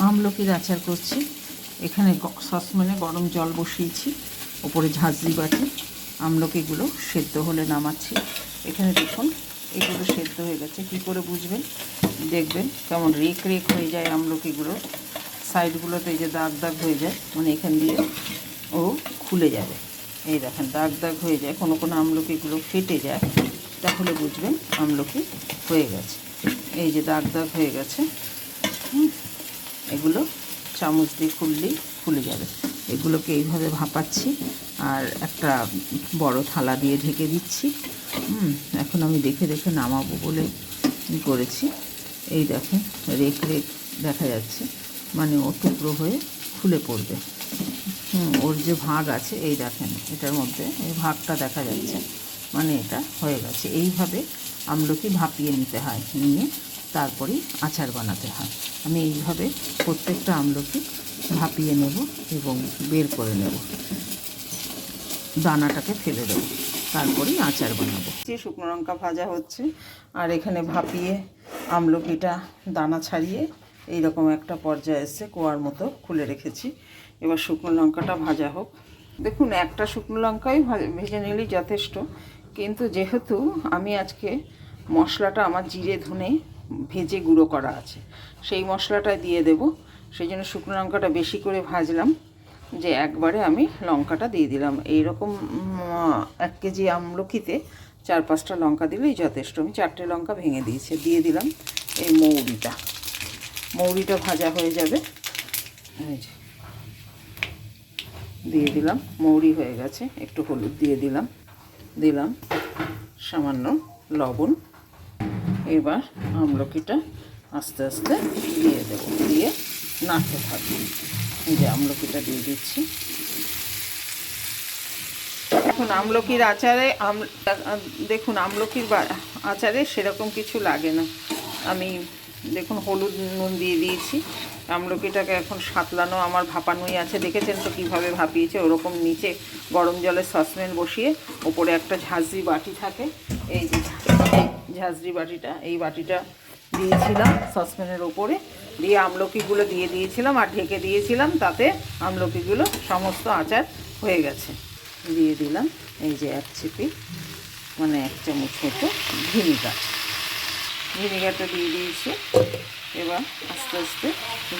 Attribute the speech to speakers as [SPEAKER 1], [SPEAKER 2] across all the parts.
[SPEAKER 1] আমলকির আচার করছি। এখানে সসপ্যানে গরম জল বসিয়েছি, ওপরে ঝাঁঝরি বাটি, আমলকিগুলো সেদ্ধ হলে নামাচ্ছি। এখানে দেখুন এগুলো সেদ্ধ হয়ে গেছে। কী করে বুঝবেন? দেখবেন কেমন রেক রেক হয়ে যায় আমলকিগুলো, সাইডগুলোতে এই যে দাগ দাগ হয়ে যায়, মানে এখান দিয়ে ও খুলে যাবে। এই দেখেন দাগ দাগ হয়ে যায়, কোনো কোনো আমলকিগুলো ফেটে যায়, তাহলে বুঝবেন আমলকি হয়ে গেছে। এই যে দাগ দাগ হয়ে গেছে, এগুলো চামচ দিয়ে খুললেই খুলে যাবে। এগুলোকে এইভাবে ভাপাচ্ছি আর একটা বড় থালা দিয়ে ঢেকে দিচ্ছি। এখন আমি দেখে দেখে নামাবো বলে করেছি। এই দেখেন রেক রেক দেখা যাচ্ছে, মানে ও টুকরো হয়ে খুলে পড়বে। ওর যে ভাগ আছে এই দেখেন এটার মধ্যে এই ভাগটা দেখা যাচ্ছে, মানে এটা হয়ে গেছে। এইভাবে আমলকি ভাপিয়ে নিতে হয়, নিয়ে তারপরেই আচার বানাতে হয়। আমি এইভাবে প্রত্যেকটা আমলকি ভাপিয়ে নেব এবং বের করে নেব, দানাটাকে ফেলে দেবো, তারপরেই আচার বানাবো। শুকনো লঙ্কা ভাজা হচ্ছে আর এখানে ভাপিয়ে আমলকিটা দানা ছাড়িয়ে এইরকম একটা পর্যায়ে এসে কোয়ার মতো খুলে রেখেছি। এবার শুকনো লঙ্কাটা ভাজা হোক। দেখুন একটা শুকনো লঙ্কাই ভেজে নিলেই যথেষ্ট, কিন্তু যেহেতু আমি আজকে মশলাটা আমার জিরে ধনে ভেজে গুঁড়ো করা আছে, সেই মশলাটা দিয়ে দেব। সেই জন্য শুকনো লঙ্কাটা বেশি করে ভাজলাম, যে একবারে আমি লঙ্কাটা দিয়ে দিলাম। এইরকম 1 কেজি আমলকিতে 4-5টা লঙ্কা দিলেই যথেষ্ট। আমি 4টে লঙ্কা ভেঙে দিয়েছি, দিয়ে দিলাম এই মৌরিটা ভাজা হয়ে যাবে। এই যে দিয়ে দিলাম, মৌরি হয়ে গেছে। একটু হলুদ দিয়ে দিলাম সামান্য লবণ। এবার আমলকিটা আস্তে আস্তে দিয়ে দেবো, দিয়ে নাড়তে থাকবো। এই যে আমলকিটা দিয়ে দিচ্ছি। এখন আমলকির আচারে দেখুন আমলকির আচারে সেরকম কিছু লাগে না। আমি দেখুন হলুদ নুন দিয়ে দিয়েছি। আমলকিটাকে এখন সাতলানো আমার ভাপানোই আছে, দেখেছেন তো কীভাবে ভাপিয়েছে। ওরকম নিচে গরম জলের সসপ্যান বসিয়ে ওপরে একটা ঝাঁঝরি বাটি থাকে, এই যে ঝাঁঝরি বাটিটা, এই বাটিটা দিয়েছিলাম সসপ্যানের ওপরে, দিয়ে আমলকিগুলো দিয়ে দিয়েছিলাম আর ঢেকে দিয়েছিলাম। তাতে আমলকিগুলো সমস্ত আচার হয়ে গেছে। দিয়ে দিলাম এই যে 1 চিপি, মানে 1 চামচ মতো ভিনিগারটা দিয়ে দিয়েছি। এবার আস্তে আস্তে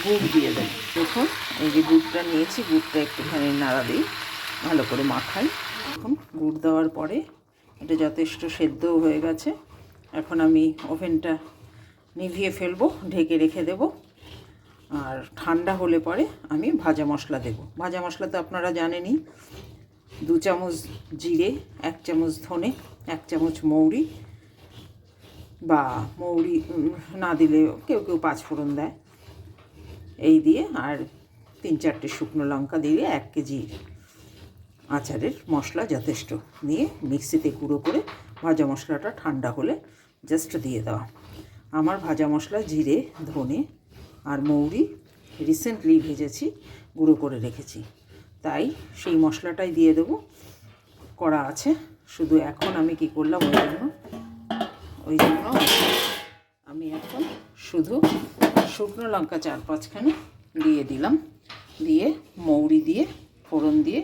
[SPEAKER 1] গুড় দিয়ে দেব। দেখুন এই যে গুড়টা নিয়েছি, গুড়টা একটুখানি নাড়া দিই, ভালো করে মাখাই। এখন গুড় দেওয়ার পরে এটা যথেষ্ট সেদ্ধও হয়ে গেছে। এখন আমি ওভেনটা নিভিয়ে ফেলবো, ঢেকে রেখে দেব। আর ঠান্ডা হলে পরে আমি ভাজা মশলা দেব। ভাজা মশলা তো আপনারা জানেনই, 2 চামচ জিরে, 1 চামচ ধনে, 1 চামচ মৌরি, বা মৌরি না দিলে কেউ কেউ 5 ফোড়ন দেয়, এই দিয়ে আর 3-4টে শুকনো লঙ্কা দিয়ে 1 কেজি আচারের মশলা যথেষ্ট, নিয়ে মিক্সিতে গুঁড়ো করে ভাজা মশলাটা ঠান্ডা হলে জাস্ট দিয়ে দেওয়া। আমার ভাজা মশলা জিরে, ধনে আর মৌরি রিসেন্টলি ভেজেছি, গুঁড়ো করে রেখেছি, তাই সেই মশলাটাই দিয়ে দেবো। করা আছে, শুধু এখন আমি কি করলাম ওই জন্য আমি এখন শুধু শুকনো লঙ্কা 4-5খানি দিয়ে দিলাম, দিয়ে মৌরি দিয়ে ফোড়ন দিয়ে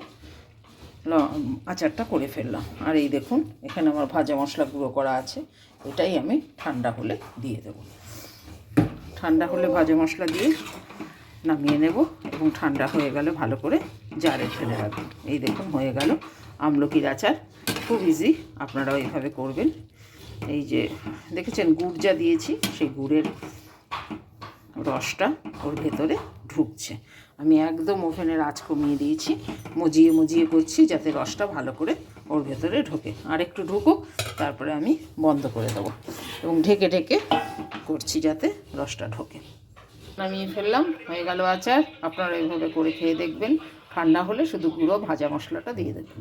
[SPEAKER 1] আচারটা করে ফেললাম। আর এই দেখুন এখানে আমার ভাজা মশলা গুঁড়ো করা আছে, এটাই আমি ঠান্ডা হলে দিয়ে দেব। ঠান্ডা হলে ভাজা মশলা দিয়ে নামিয়ে নেব এবং ঠান্ডা হয়ে গেলে ভালো করে জারে ফেলে রাখবেন। এই দেখুন হয়ে গেল আমলকির আচার। খুব ইজি, আপনারাও এইভাবে করবেন। এই যে দেখেছেন গুড় যা দিয়েছি, সেই গুড়ের রসটা ওর ভেতরে ঢুকছে। আমি একদম ওভেনের আঁচ কমিয়ে দিয়েছি, মজিয়ে করছি যাতে রসটা ভালো করে ওর ভেতরে ঢোকে। আর একটু ঢুকুক, তারপরে আমি বন্ধ করে দেবো এবং ঢেকে করছি যাতে রসটা ঢোকে। নামিয়ে ফেললাম, হয়ে গেল আচার। আপনারা এইভাবে করে খেয়ে দেখবেন। ঠান্ডা হলে শুধু গুঁড়ো ভাজা মশলাটা দিয়ে দেবেন।